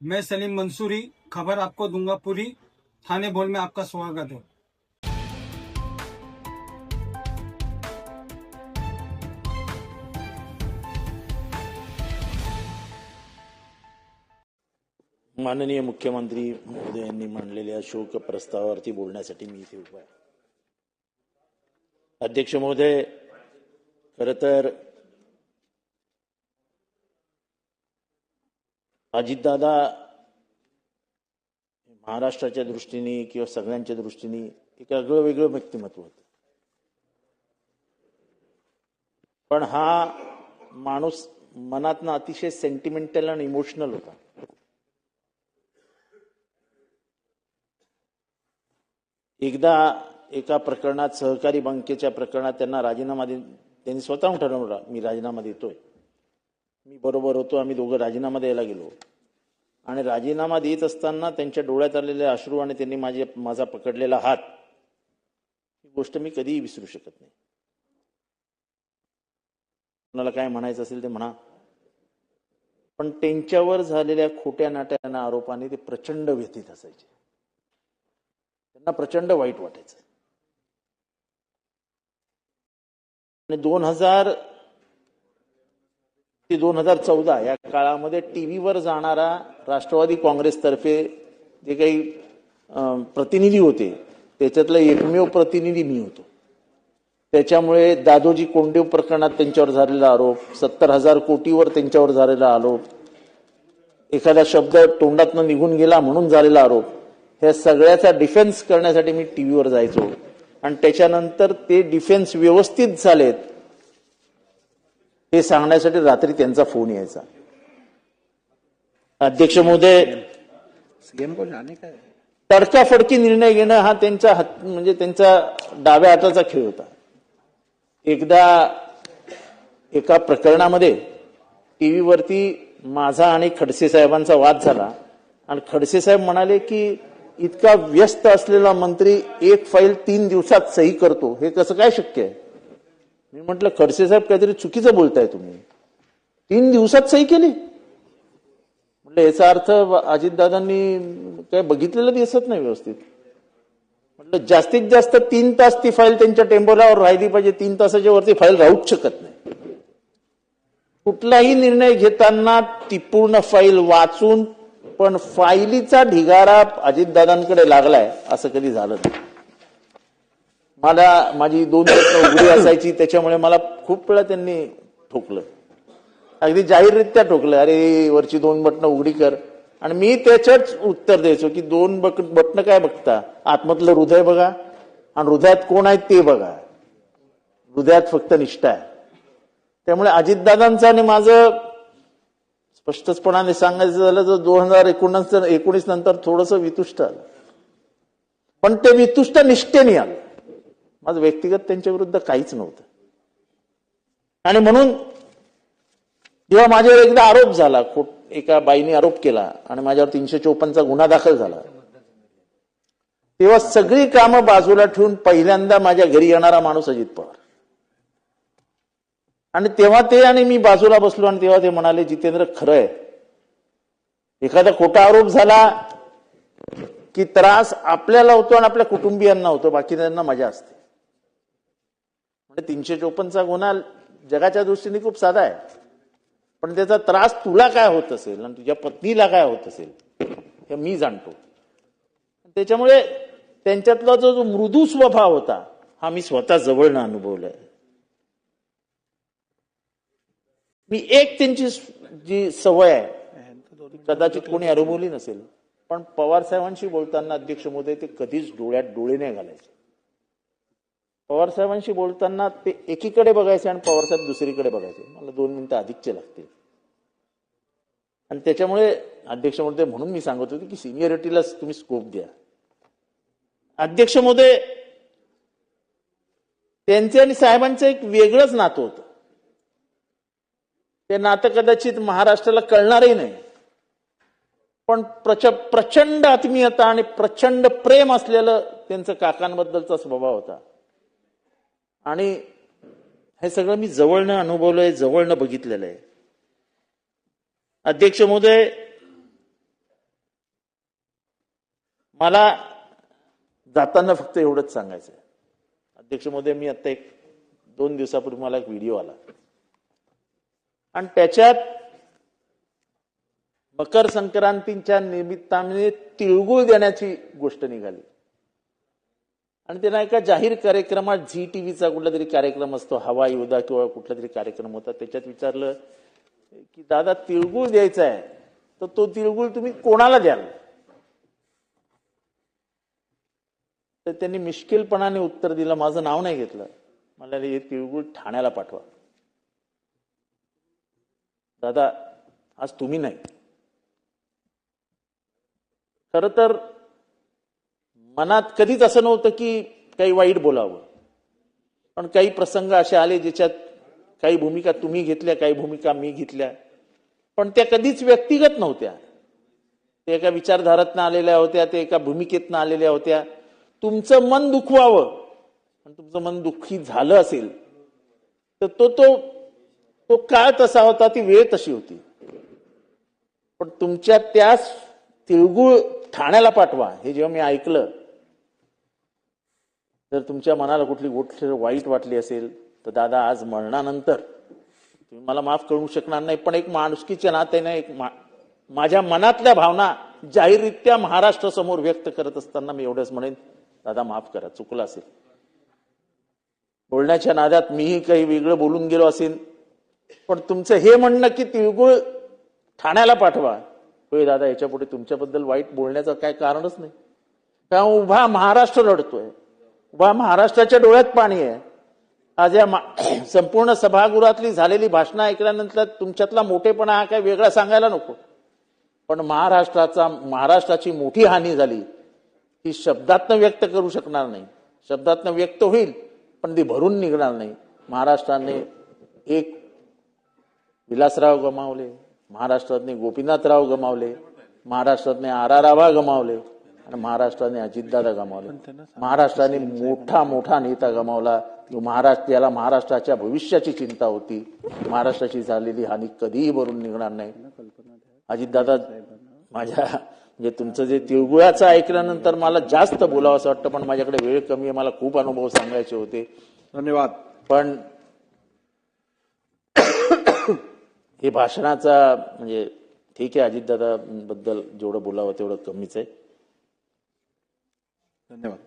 मैं सलीम मंसूरी, खबर आपको दूंगा पूरी। थाने बोल में आपका स्वागत है। माननीय मुख्यमंत्री महोदयांनी मांडलेल्या शोक प्रस्तावावरती बोलण्यासाठी मी इथे उभा आहे। अध्यक्ष महोदय, खरं तर अजितदादा महाराष्ट्राच्या दृष्टीने किंवा सगळ्यांच्या दृष्टीने एक आगळं वेगळं व्यक्तिमत्व होतं, पण हा माणूस मनातनं अतिशय सेंटिमेंटल आणि इमोशनल होता। एकदा एका प्रकरणात, सहकारी बँकेच्या प्रकरणात त्यांना राजीनामा त्यांनी स्वतःहून ठरवलं, मी राजीनामा देतोय। मी बरोबर होतो, आम्ही दोघं राजीनामा द्यायला गेलो आणि राजीनामा देत असताना त्यांच्या डोळ्यात आलेले अश्रू आणि त्यांनी माझा पकडलेला हात, ही गोष्ट मी कधीही विसरू शकत नाही। कोणाला काय म्हणायचं असेल ते म्हणा, पण त्यांच्यावर झालेल्या खोट्या नाट्याना आरोपाने ते प्रचंड व्यथित असायचे, त्यांना प्रचंड वाईट वाटायचं। आणि 2000 ते 2014 या काळामध्ये टीव्हीवर जाणारा राष्ट्रवादी काँग्रेसतर्फे जे काही प्रतिनिधी होते, त्याच्यातला एकमेव प्रतिनिधी मी होतो। त्याच्यामुळे दादोजी कोंडदेव प्रकरणात त्यांच्यावर झालेला आरोप, 70,000 कोटीवर त्यांच्यावर झालेला आरोप, एखादा शब्द तोंडातनं निघून गेला म्हणून झालेला आरोप, ह्या सगळ्याचा डिफेन्स करण्यासाठी मी टीव्हीवर जायचो आणि त्याच्यानंतर ते डिफेन्स व्यवस्थित झालेत हे सांगण्यासाठी रात्री त्यांचा फोन यायचा। अध्यक्ष महोदय, तडकाफडकी निर्णय घेणं हा त्यांचा म्हणजे त्यांचा डाव्या हाताचा खेळ होता। एकदा एका प्रकरणामध्ये टीव्हीवरती माझा आणि खडसे साहेबांचा वाद झाला आणि खडसे साहेब म्हणाले की इतका व्यस्त असलेला मंत्री एक फाईल 3 दिवसात सही करतो, हे कसं काय शक्य आहे? मी म्हटलं, खडसे साहेब काहीतरी चुकीचं बोलताय तुम्ही, 3 दिवसात सही केली? म्हटलं याचा अर्थ अजितदादांनी काय बघितलेलं दिसत नाही व्यवस्थित। म्हटलं जास्तीत जास्त 3 तास ती फाईल त्यांच्या टेम्पोरावर राहिली पाहिजे, 3 तासाच्या वरती फाईल राहूच शकत नाही। कुठलाही निर्णय घेताना ती पूर्ण फाईल वाचून, पण फाईलीचा ढिगारा अजितदादांकडे लागलाय असं कधी झालं नाही। मला माझी 2 बटणं उघडी असायची, त्याच्यामुळे मला खूप वेळा त्यांनी ठोकलं, अगदी जाहीररित्या ठोकलं, अरे वरची 2 बटणं उघडी कर। आणि मी त्याच्याच उत्तर द्यायचो की 2 बटणं काय बघता, आतमधलं हृदय बघा आणि हृदयात कोण आहे ते बघा, हृदयात फक्त निष्ठा आहे। त्यामुळे अजितदादांचं आणि माझं स्पष्टपणाने सांगायचं झालं तर 2019 नंतर थोडंसं वितुष्ट आलं, पण ते वितुष्ट निष्ठेने आलं। माझं व्यक्तिगत त्यांच्या विरुद्ध काहीच नव्हतं। आणि म्हणून जेव्हा माझ्यावर एकदा आरोप झाला, एका बाईने आरोप केला आणि माझ्यावर 354 चा गुन्हा दाखल झाला, तेव्हा सगळी कामं बाजूला ठेवून पहिल्यांदा माझ्या घरी येणारा माणूस अजित पवार। आणि तेव्हा ते आणि मी बाजूला बसलो आणि तेव्हा ते म्हणाले, जितेंद्र खरं आहे, एखादा खोटा आरोप झाला की त्रास आपल्याला होतो आणि आपल्या कुटुंबियांना होतो, बाकी त्यांना मजा असते। म्हणजे 354 चा गुन्हा जगाच्या दृष्टीने खूप साधा आहे, पण त्याचा त्रास तुला काय होत असेल आणि तुझ्या पत्नीला काय होत असेल हे मी जाणतो। त्याच्यामुळे त्यांच्यातला जो मृदू स्वभाव होता हा मी स्वतः जवळनं अनुभवलाय। मी एक त्यांची जी सवय आहे कदाचित कोणी अनुभवली नसेल, पण पवार साहेबांशी बोलताना अध्यक्ष महोदय ते कधीच डोळ्यात डोळे नाही घालायचे। पवार साहेबांशी बोलताना ते एकीकडे बघायचे आणि पवार साहेब दुसरीकडे बघायचे, मला 2 मिनिटं अधिकचे लागते। आणि त्याच्यामुळे अध्यक्ष महोदय, म्हणून मी सांगत होतो की सिनियरिटीला तुम्ही स्कोप द्या। अध्यक्ष महोदय, त्यांचे आणि साहेबांचं एक वेगळंच नातं होतं, ते नातं कदाचित महाराष्ट्राला कळणारही नाही, पण प्रचंड आत्मीयता आणि प्रचंड प्रेम असलेलं त्यांचं काकांबद्दलचा स्वभाव होता। आणि हे सगळं मी जवळनं अनुभवलंय, जवळनं बघितलेलं आहे। अध्यक्ष महोदय, मला जाताना फक्त एवढंच सांगायचं आहे. अध्यक्ष महोदय, मी आता 2 दिवसापूर्वी मला एक व्हिडिओ आला आणि त्याच्यात मकर संक्रांतीच्या निमित्ताने तिळगुळ देण्याची गोष्ट निघाली आणि त्यांना एका जाहीर कार्यक्रमात झी टीव्हीचा कुठला तरी कार्यक्रम असतो, हवा योद्धा किंवा कुठला तरी कार्यक्रम होता, त्याच्यात विचारलं की दादा तिळगुळ द्यायचा आहे तर तो तिळगुळ तुम्ही कोणाला द्याल? तर त्यांनी मिश्किलपणाने उत्तर दिलं, माझं नाव नाही घेतलं, मला हे तिळगुळ ठाण्याला पाठवा. दादा आज तुम्ही नाही, खरं तर मनात कधीच असं नव्हतं की काही वाईट बोलावं, पण काही प्रसंग असे आले ज्याच्यात काही भूमिका तुम्ही घेतल्या, काही भूमिका मी घेतल्या, पण त्या कधीच व्यक्तिगत नव्हत्या. ते एका विचारधारातनं आलेल्या होत्या, ते एका भूमिकेतनं आलेल्या होत्या. तुमचं मन दुखवावं आणि तुमचं मन दुःखी झालं असेल तर तो काळ तसा होता, ती वेळ तशी होती. पण तुमच्या त्याच तिळगुळ ठाण्याला पाठवा हे जेव्हा मी ऐकलं, जर तुमच्या मनाला कुठली गोष्ट वाईट वाटली असेल तर दादा आज मरणानंतर तुम्ही मला माफ करू शकणार नाही, पण एक माणुसकीच्या नात्याने माझ्या मनातल्या भावना जाहीररित्या महाराष्ट्रासमोर व्यक्त करत असताना मी एवढंच म्हणेन, दादा माफ करा, चुकलं असेल. बोलण्याच्या नादात मीही काही वेगळं बोलून गेलो असेल, पण तुमचं हे म्हणणं की तिळगुळ ठाण्याला पाठवा, होय दादा, याच्यापुढे तुमच्याबद्दल वाईट बोलण्याचं काय कारणच नाही. कारण उभा महाराष्ट्र रडतोय, उभा महाराष्ट्राच्या डोळ्यात पाणी आहे. आज या संपूर्ण सभागृहातली झालेली भाषणं ऐकल्यानंतर तुमच्यातला मोठेपणा हा काय वेगळा सांगायला नको, पण महाराष्ट्राची मोठी हानी झाली ही शब्दातनं व्यक्त करू शकणार नाही. शब्दातनं व्यक्त होईल पण ती भरून निघणार नाही. महाराष्ट्राने एक विलासराव गमावले, महाराष्ट्रातले गोपीनाथराव गमावले, महाराष्ट्रातले आर.आर. आबा गमावले आणि महाराष्ट्राने अजितदादा गमावले. महाराष्ट्राने मोठा नेता गमावला. याला महाराष्ट्राच्या भविष्याची चिंता होती. महाराष्ट्राची झालेली हानी कधीही भरून निघणार नाही. अजितदादा, म्हणजे तुमचं जे तिळगुळाचं ऐकल्यानंतर मला जास्त बोलावं असं वाटतं, पण माझ्याकडे वेळ कमी आहे, मला खूप अनुभव सांगायचे होते. धन्यवाद. पण हे भाषणाचा म्हणजे ठीक आहे, अजितदादा बद्दल जेवढं बोलावं तेवढं कमीच आहे. धन्यवाद.